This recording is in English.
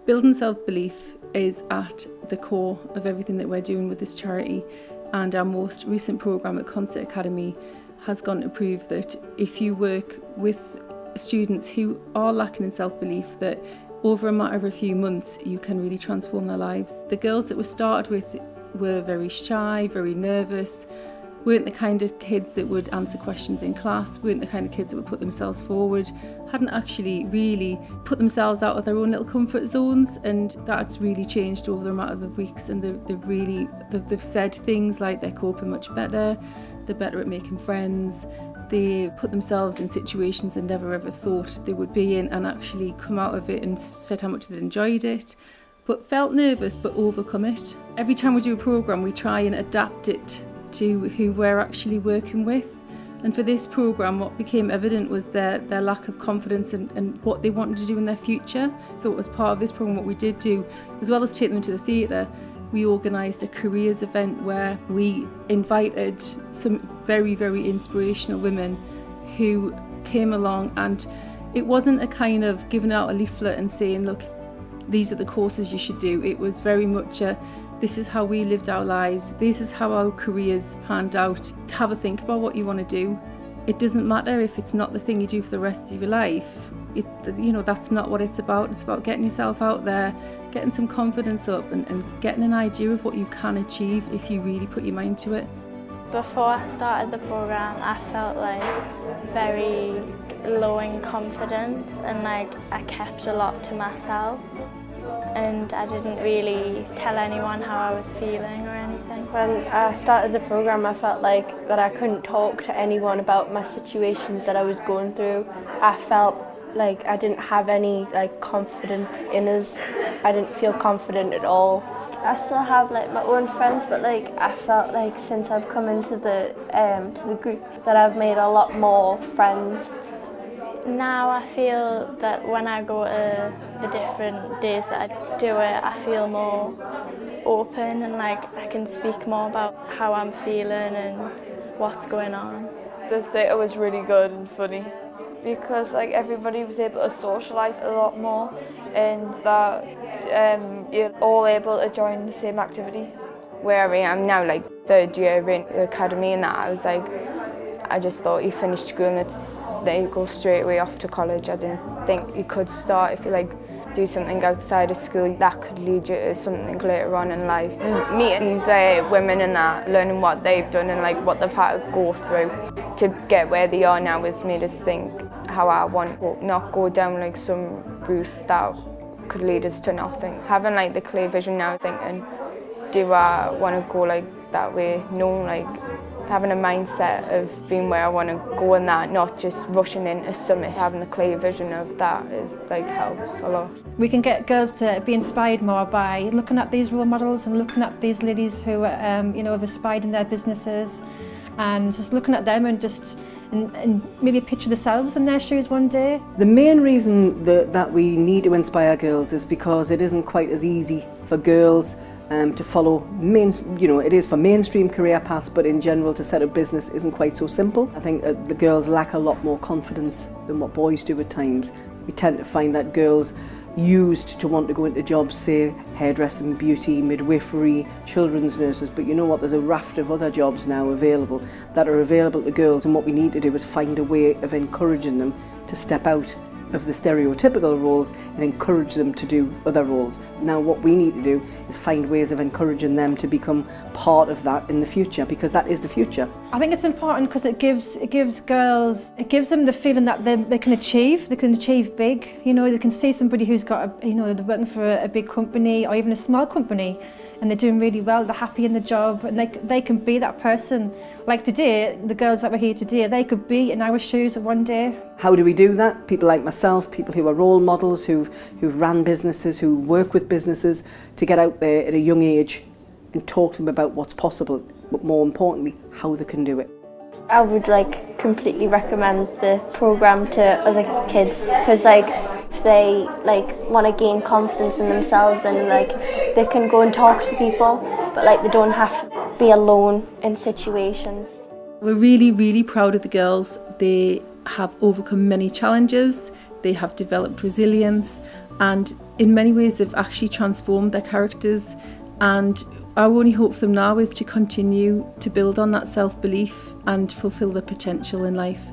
Building self-belief is at the core of everything that we're doing with this charity, and our most recent programme at Consett Academy has gone to prove that if you work with students who are lacking in self-belief, that over a matter of a few months you can really transform their lives. The girls that we started with were very shy, very nervous, weren't the kind of kids that would answer questions in class, weren't the kind of kids that would put themselves forward, hadn't actually really put themselves out of their own little comfort zones, and that's really changed over the matter of weeks. And they've said things like they're coping much better, they're better at making friends, they put themselves in situations they never ever thought they would be in and actually come out of it and said how much they enjoyed it, but felt nervous but overcome it. Every time we do a programme we try and adapt it to who we're actually working with, and for this programme what became evident was their lack of confidence and what they wanted to do in their future. So as part of this programme, what we did do, as well as take them to the theatre, we organised a careers event where we invited some very, very inspirational women who came along, and it wasn't a kind of giving out a leaflet and saying, look, these are the courses you should do. It was very much a, this is how we lived our lives, this is how our careers panned out. Have a think about what you want to do. It doesn't matter if it's not the thing you do for the rest of your life. That's not what it's about. It's about getting yourself out there, getting some confidence up and getting an idea of what you can achieve if you really put your mind to it. Before I started the programme, I felt very low in confidence, and I kept a lot to myself, and I didn't really tell anyone how I was feeling or anything. When I started the programme, I felt that I couldn't talk to anyone about my situations that I was going through. I felt like I didn't have any confidence in us. I didn't feel confident at all. I still have my own friends, but I felt since I've come into the group that I've made a lot more friends. Now I feel that when I go to the different days that I do it, I feel more open and I can speak more about how I'm feeling and what's going on. The theatre was really good and funny because everybody was able to socialise a lot more, and that you're all able to join the same activity. Where I am now, third year in the academy, and that I just thought you finished school and then you go straight away off to college. I didn't think you could start if you do something outside of school that could lead you to something later on in life. And meeting these women and that, learning what they've done and what they've had to go through to get where they are now has made us think how I want to not go down some route that could lead us to nothing. Having the clear vision now, thinking, do I want to go that way? No, having a mindset of being where I want to go and that, not just rushing into something. Having the clear vision of that is helps a lot. We can get girls to be inspired more by looking at these role models and looking at these ladies who have aspired in their businesses, and just looking at them and maybe picture themselves in their shoes one day. The main reason that we need to inspire girls is because it isn't quite as easy for girls to follow it is for mainstream career paths, but in general to set up business isn't quite so simple. I think the girls lack a lot more confidence than what boys do at times. We tend to find that girls used to want to go into jobs, say hairdressing, beauty, midwifery, children's nurses, but you know what, there's a raft of other jobs now available to girls, and what we need to do is find a way of encouraging them to step out of the stereotypical roles and encourage them to do other roles. Now what we need to do is find ways of encouraging them to become part of that in the future, because that is the future. I think it's important because it gives them the feeling that they can achieve big. They can see somebody who's got they're working for a big company or even a small company, and they're doing really well, they're happy in the job, and they can be that person. Like today, the girls that were here today, they could be in our shoes one day. How do we do that? People like myself, people who are role models, who've ran businesses, who work with businesses, to get out there at a young age and talk to them about what's possible, but more importantly, how they can do it. I would completely recommend the programme to other kids, because if they want to gain confidence in themselves, then they can go and talk to people, but they don't have to be alone in situations. We're really, really proud of the girls. They have overcome many challenges, they have developed resilience, and in many ways have actually transformed their characters. And our only hope for them now is to continue to build on that self-belief and fulfil their potential in life.